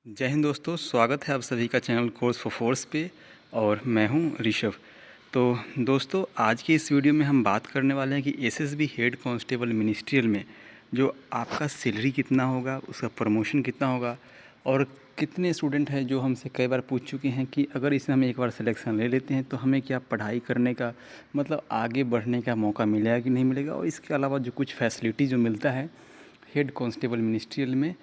जय हिंद दोस्तों, स्वागत है आप सभी का चैनल कोर्स फॉर फोर्स पे। और मैं हूं ऋषभ। तो दोस्तों, आज की इस वीडियो में हम बात करने वाले हैं कि एसएसबी हेड कांस्टेबल मिनिस्ट्रियल में जो आपका सैलरी कितना होगा, उसका प्रमोशन कितना होगा, और कितने स्टूडेंट हैं जो हमसे कई बार पूछ चुके हैं कि अगर इसमें हम एक बार सिलेक्शन ले लेते हैं तो हमें क्या पढ़ाई करने का मतलब आगे बढ़ने का मौका मिलेगा कि नहीं मिलेगा, और इसके अलावा जो कुछ फैसिलिटी जो मिलता है हेड कांस्टेबल मिनिस्ट्रियल में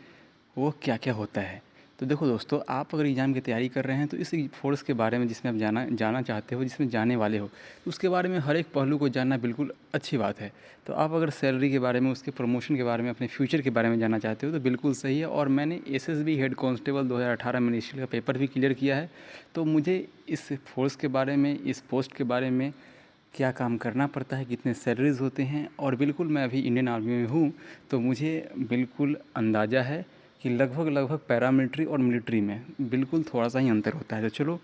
वो क्या क्या होता है। तो देखो दोस्तों, आप अगर एग्ज़ाम की तैयारी कर रहे हैं तो इस फोर्स के बारे में जिसमें आप जाना चाहते हो, जिसमें जाने वाले हो, तो उसके बारे में हर एक पहलू को जानना बिल्कुल अच्छी बात है। तो आप अगर सैलरी के बारे में, उसके प्रमोशन के बारे में, अपने फ्यूचर के बारे में जानना चाहते हो तो बिल्कुल सही है। और मैंने एसएसबी हेड कांस्टेबल 2018 मिनिस्ट्रियल का पेपर भी क्लियर किया है। तो मुझे इस फोर्स के बारे में, इस पोस्ट के बारे में क्या काम करना पड़ता है, कितने सैलरीज़ होते हैं, और बिल्कुल मैं अभी इंडियन आर्मी में हूँ तो मुझे बिल्कुल अंदाज़ा है कि लगभग पैरामिलिट्री और मिलिट्री में बिल्कुल थोड़ा सा ही अंतर होता है। तो चलो,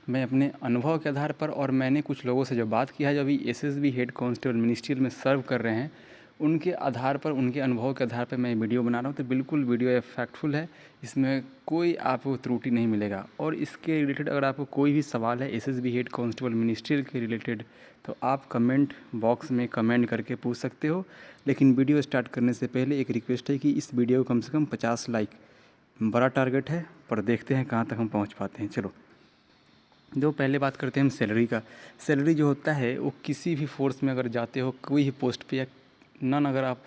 मैं अपने अनुभव के आधार पर और मैंने कुछ लोगों से जो बात किया है जो अभी एसएसबी हेड कांस्टेबल मिनिस्ट्रियल में सर्व कर रहे हैं, उनके आधार पर, उनके अनुभव के आधार पर मैं वीडियो बना रहा हूँ। तो बिल्कुल वीडियो फैक्टफुल है, इसमें कोई आपको त्रुटि नहीं मिलेगा। और इसके रिलेटेड अगर आपको कोई भी सवाल है एसएसबी हेड कांस्टेबल मिनिस्ट्रियल के रिलेटेड तो आप कमेंट बॉक्स में कमेंट करके पूछ सकते हो। लेकिन वीडियो स्टार्ट करने से पहले एक रिक्वेस्ट है कि इस वीडियो को कम से कम 50 लाइक, बड़ा टारगेट है पर देखते हैं कहाँ तक हम पहुँच पाते हैं। चलो, जो पहले बात करते हैं हम सैलरी का। सैलरी जो होता है वो किसी भी फोर्स में अगर जाते हो, कोई भी पोस्ट पे, या नन अगर आप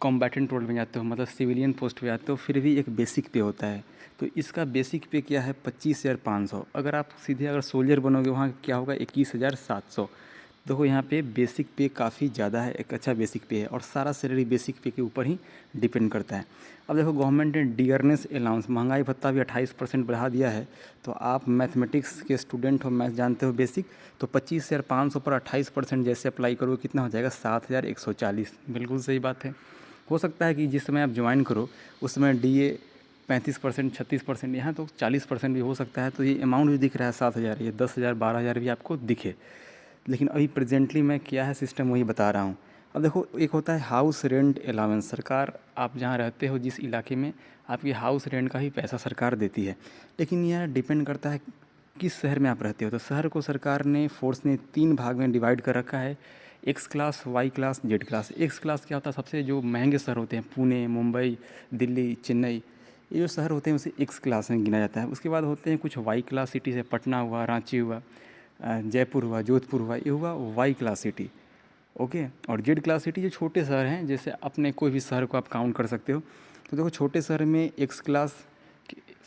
कॉम्बैटेंट रोल में जाते हो, मतलब सिविलियन पोस्ट पे जाते हो, फिर भी एक बेसिक पे होता है। तो इसका बेसिक पे क्या है, 25,500। अगर आप सीधे अगर सोल्जर बनोगे वहाँ क्या होगा, 21,700। देखो यहाँ पे बेसिक पे काफ़ी ज़्यादा है, एक अच्छा बेसिक पे है, और सारा सैलरी बेसिक पे के ऊपर ही डिपेंड करता है। अब देखो, गवर्नमेंट ने डियरनेस अलाउंस, महंगाई भत्ता भी 28% बढ़ा दिया है। तो आप मैथमेटिक्स के स्टूडेंट हो, मैथ जानते हो बेसिक, तो 25,500 पर 28% जैसे अप्लाई करो कितना हो जाएगा, 7,140। बिल्कुल सही बात है। हो सकता है कि जिस समय आप ज्वाइन करो उस समय DA 35%, 36%, यहाँ तो 40% भी हो सकता है। तो ये अमाउंट भी दिख रहा है 7,000, ये 10,000, 12,000 भी आपको दिखे। लेकिन अभी प्रेजेंटली मैं क्या है सिस्टम वही बता रहा हूँ। अब देखो, एक होता है हाउस रेंट अलाउंस। सरकार, आप जहाँ रहते हो जिस इलाके में, आपकी हाउस रेंट का ही पैसा सरकार देती है। लेकिन यह डिपेंड करता है किस शहर में आप रहते हो। तो शहर को सरकार ने, फोर्स ने 3 भाग में डिवाइड कर रखा है, X class, Y class, Z class. X class क्या होता है, सबसे जो महंगे शहर होते हैं, पुणे, मुंबई, दिल्ली, चेन्नई, ये जो शहर होते हैं उसे एक्स क्लास में गिना जाता है। उसके बाद होते हैं कुछ वाई क्लास सिटी, से पटना हुआ, रांची हुआ, जयपुर हुआ, जोधपुर हुआ, ये हुआ वाई क्लास सिटी। ओके। और जेड क्लास सिटी जो छोटे शहर हैं, जैसे अपने कोई भी शहर को आप काउंट कर सकते हो। तो देखो, छोटे शहर में एक्स क्लास,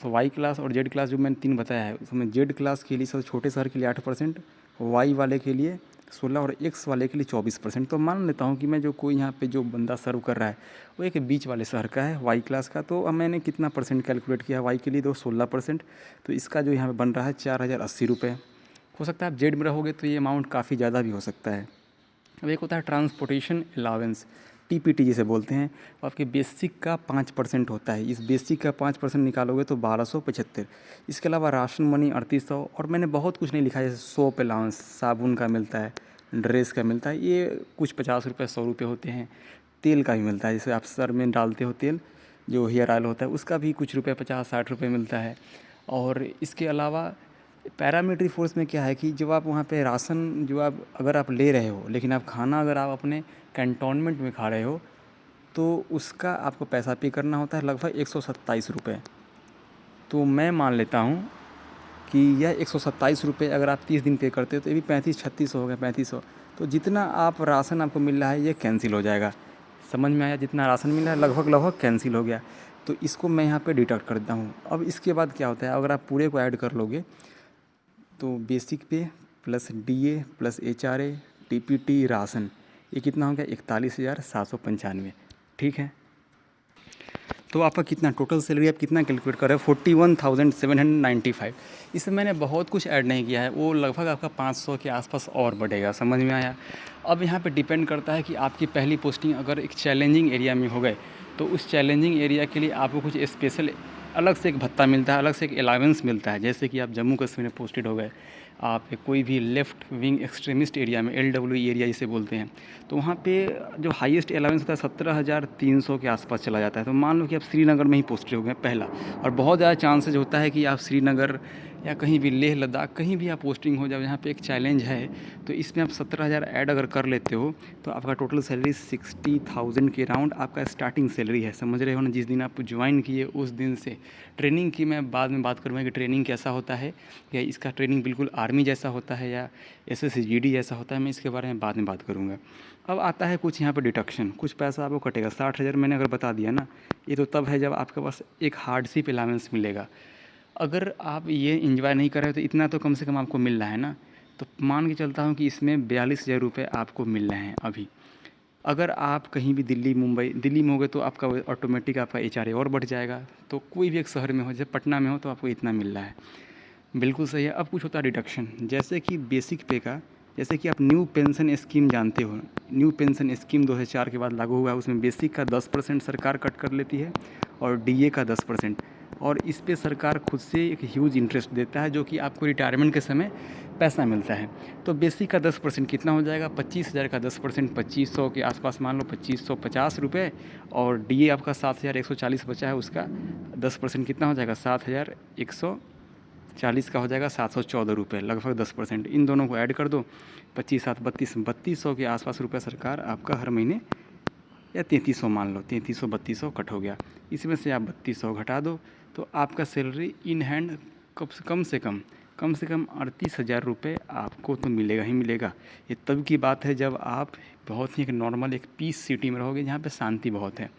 वाई क्लास और जेड क्लास जो मैंने 3 बताया है, उसमें जेड क्लास के लिए, सब छोटे शहर के लिए 8%, वाई वाले के लिए 16 और एक्स वाले के लिए 24%। तो मान लेता हूँ कि मैं जो कोई यहाँ पे जो बंदा सर्व कर रहा है वो एक बीच वाले शहर का है, वाई क्लास का। तो अब मैंने कितना परसेंट कैलकुलेट किया वाई के लिए, तो 16%। तो इसका जो यहाँ पे बन रहा है 4,080 रुपये। हो सकता है आप जेड में रहोगे तो ये अमाउंट काफ़ी ज़्यादा भी हो सकता है। अब एक होता है ट्रांसपोर्टेशन अलावेंस, TPT जिसे बोलते हैं। आपके बेसिक का 5% होता है। इस बेसिक का 5% निकालोगे तो 1275। इसके अलावा राशन मनी 3800। और मैंने बहुत कुछ नहीं लिखा है, जैसे सोप अलाउंस, साबुन का मिलता है, ड्रेस का मिलता है, ये कुछ 50 रुपये, 100 रुपये होते हैं। तेल का भी मिलता है, जैसे आप सर में डालते हो तेल, जो हेयर ऑयल होता है, उसका भी कुछ रुपये, 50-60 रुपये मिलता है। और इसके अलावा पैरामिलिट्री फोर्स में क्या है कि जब आप वहाँ पे राशन, जो आप अगर आप ले रहे हो, लेकिन आप खाना अगर आप अपने कैंटोनमेंट में खा रहे हो तो उसका आपको पैसा पे करना होता है, लगभग 127 रुपये। तो मैं मान लेता हूँ कि यह 127 रुपये अगर आप 30 दिन पे करते हो तो ये भी 35-36 हो गया, 3500। तो जितना आप राशन आपको मिल रहा है ये कैंसिल हो जाएगा। समझ में आया? जितना राशन मिल रहा है लगभग कैंसिल हो गया। तो इसको मैं यहाँ पे डिडक्ट करता हूँ। अब इसके बाद क्या होता है, अगर आप पूरे को ऐड कर लोगे तो बेसिक पे plus DA plus HRA TPT ration, ये कितना हो गया, 41,795। ठीक है। तो आपका कितना टोटल सैलरी, आप कितना कैलकुलेट कर रहे हो, 41,795। इसमें मैंने बहुत कुछ ऐड नहीं किया है, वो लगभग आपका 500 के आसपास और बढ़ेगा। समझ में आया? अब यहाँ पे डिपेंड करता है कि आपकी पहली पोस्टिंग अगर एक चैलेंजिंग एरिया में हो गए तो उस चैलेंजिंग एरिया के लिए आपको कुछ स्पेशल अलग से एक भत्ता मिलता है, अलग से एक अलावेंस मिलता है। जैसे कि आप जम्मू कश्मीर में पोस्टेड हो गए, आप कोई भी लेफ़्ट विंग एक्सट्रीमिस्ट एरिया में, LWE एरिया जिसे बोलते हैं, तो वहाँ पे जो हाईएस्ट अलावेंस होता है 17,300 के आसपास चला जाता है। तो मान लो कि आप श्रीनगर में ही पोस्टेड हो गए पहला, और बहुत ज़्यादा चांसेज होता है कि आप श्रीनगर या कहीं भी लेह लद्दाख कहीं भी आप पोस्टिंग हो जाओ, यहाँ पे एक चैलेंज है। तो इसमें आप 17,000 ऐड अगर कर लेते हो तो आपका टोटल सैलरी 60,000 के राउंड आपका स्टार्टिंग सैलरी है। समझ रहे हो ना, जिस दिन आप ज्वाइन किए उस दिन से। ट्रेनिंग की मैं बाद में बात करूँगा कि ट्रेनिंग कैसा होता है, या इसका ट्रेनिंग बिल्कुल आर्मी जैसा होता है या SSGD जैसा होता है, मैं इसके बारे में बाद में बात करूँगा। अब आता है कुछ यहाँ पर डिडक्शन, कुछ पैसा आपको कटेगा। 60,000 मैंने अगर बता दिया ना, ये तो तब है जब आपके पास एक हार्डशिप अलाउंस मिलेगा। अगर आप ये एंजॉय नहीं कर रहे हो तो इतना तो कम से कम आपको मिल रहा है ना। तो मान के चलता हूँ कि इसमें 42,000 रुपये आपको मिल रहे हैं अभी। अगर आप कहीं भी दिल्ली में हो गए तो आपका ऑटोमेटिक आपका HRA और बढ़ जाएगा। तो कोई भी एक शहर में हो, जैसे पटना में हो, तो आपको इतना मिल रहा है। बिल्कुल सही है। अब कुछ होता है डिडक्शन, जैसे कि बेसिक पे का, जैसे कि आप न्यू पेंशन स्कीम जानते हो। न्यू पेंशन स्कीम 2004 के बाद लागू हुआ है। उसमें बेसिक का 10% सरकार कट कर लेती है और DA का 10%, और इस पे सरकार खुद से एक ह्यूज इंटरेस्ट देता है, जो कि आपको रिटायरमेंट के समय पैसा मिलता है। तो बेसिक का 10% कितना हो जाएगा, 25,000 का 10% 2500 के आसपास, मान लो 2550 रुपये, और DA आपका 7,140 बचा है, उसका 10% कितना हो जाएगा, 7,140 का हो जाएगा 714 रुपये, लगभग 10%। इन दोनों को ऐड कर दो, 25 7 32 3200 के आसपास रुपये सरकार आपका हर महीने, या 3300 मान लो, 3300 3200 कट हो गया। इसमें से आप 3200 घटा दो तो आपका सैलरी इन हैंड कम से कम 38,000 रुपये आपको तो मिलेगा ही मिलेगा। ये तब की बात है जब आप बहुत ही एक नॉर्मल एक पीस सिटी में रहोगे, जहाँ पे शांति बहुत है।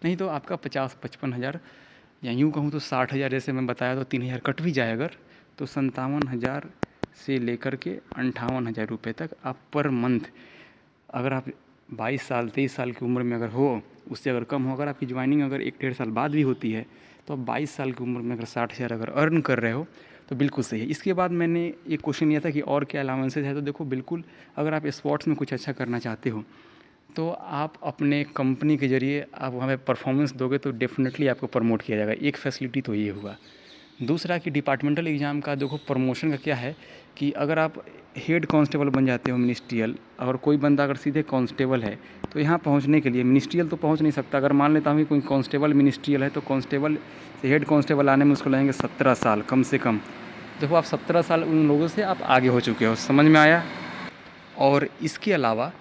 नहीं तो आपका 50-55,000, या यूँ कहूँ तो 60,000, जैसे मैं बताया, तो 3,000 कट भी जाए अगर, तो 57,000 से लेकर के 58,000 रुपये तक आप पर मंथ, अगर आप 22 साल 23 साल की उम्र में अगर हो, उससे अगर कम हो, अगर आपकी ज्वाइनिंग अगर 1-1.5 साल बाद भी होती है, तो आप 22 साल की उम्र में अगर 60,000 अगर अर्न कर रहे हो तो बिल्कुल सही है। इसके बाद मैंने एक क्वेश्चन लिया था कि और क्या अलाउंसेज है, तो देखो बिल्कुल, अगर आप स्पोर्ट्स में कुछ अच्छा करना चाहते हो तो आप अपने कंपनी के ज़रिए आप वहाँ पे परफॉर्मेंस दोगे तो डेफिनेटली आपको प्रमोट किया जाएगा। एक फैसिलिटी तो ये हुआ। दूसरा कि डिपार्टमेंटल एग्ज़ाम का देखो प्रमोशन का क्या है कि अगर आप हेड कांस्टेबल बन जाते हो मिनिस्ट्रियल, और कोई बंदा अगर सीधे कांस्टेबल है, तो यहाँ पहुँचने के लिए मिनिस्ट्रियल तो पहुँच नहीं सकता। अगर मान लेता हूँ कि कोई कांस्टेबल मिनिस्ट्रियल है, तो कांस्टेबल से हेड कांस्टेबल आने में उसको लगेंगे 17 साल कम से कम। देखो आप 17 साल उन लोगों से आप आगे हो चुके हो, समझ में आया। और इसके अलावा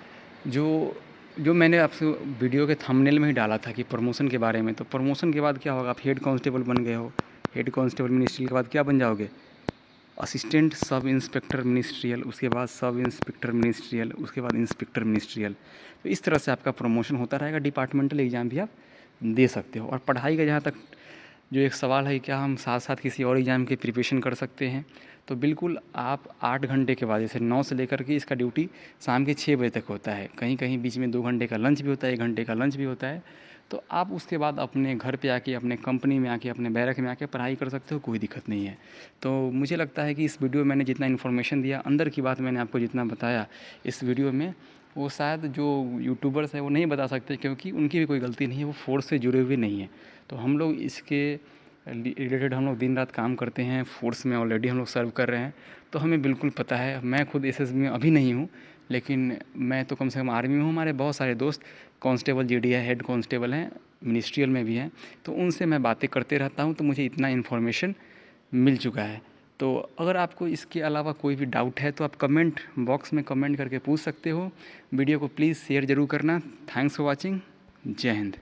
जो जो मैंने आपसे वीडियो के थंबनेल में ही डाला था कि प्रमोशन के बारे में, तो प्रमोशन के बाद क्या होगा, आप हेड कांस्टेबल बन गए हो, हेड कांस्टेबल मिनिस्ट्रियल के बाद क्या बन जाओगे, असिस्टेंट सब इंस्पेक्टर मिनिस्ट्रियल, उसके बाद सब इंस्पेक्टर मिनिस्ट्रियल, उसके बाद इंस्पेक्टर मिनिस्ट्रियल। तो इस तरह से आपका प्रमोशन होता रहेगा। डिपार्टमेंटल एग्ज़ाम भी आप दे सकते हो। और पढ़ाई का जहाँ तक जो एक सवाल है, क्या हम साथ साथ किसी और एग्ज़ाम की प्रिपरेशन कर सकते हैं, तो बिल्कुल आप 8 घंटे के बाद, जैसे 9 से लेकर के इसका ड्यूटी शाम के 6 बजे तक होता है। कहीं कहीं बीच में 2 घंटे का लंच भी होता है, 1 घंटे का लंच भी होता है। तो आप उसके बाद अपने घर पे आके, अपने कंपनी में आके, अपने बैरक में आके पढ़ाई कर सकते हो, कोई दिक्कत नहीं है। तो मुझे लगता है कि इस वीडियो में मैंने जितना इन्फॉर्मेशन दिया, अंदर की बात मैंने आपको जितना बताया इस वीडियो में, वो शायद जो यूट्यूबर्स हैं वो नहीं बता सकते, क्योंकि उनकी भी कोई गलती नहीं है, वो फोर्स से जुड़े हुए नहीं हैं। तो हम लोग इसके रिलेटेड हम लोग दिन रात काम करते हैं, फोर्स में ऑलरेडी हम लोग सर्व कर रहे हैं, तो हमें बिल्कुल पता है। मैं खुद SSB में अभी नहीं हूँ, लेकिन मैं तो कम से कम आर्मी में हूँ। हमारे बहुत सारे दोस्त कांस्टेबल GD है, हेड कांस्टेबल हैं, मिनिस्ट्रियल में भी हैं, तो उनसे मैं बातें करते रहता हूँ, तो मुझे इतना इन्फॉर्मेशन मिल चुका है। तो अगर आपको इसके अलावा कोई भी डाउट है तो आप कमेंट बॉक्स में कमेंट करके पूछ सकते हो। वीडियो को प्लीज़ शेयर ज़रूर करना। Thanks for watching. जय हिंद।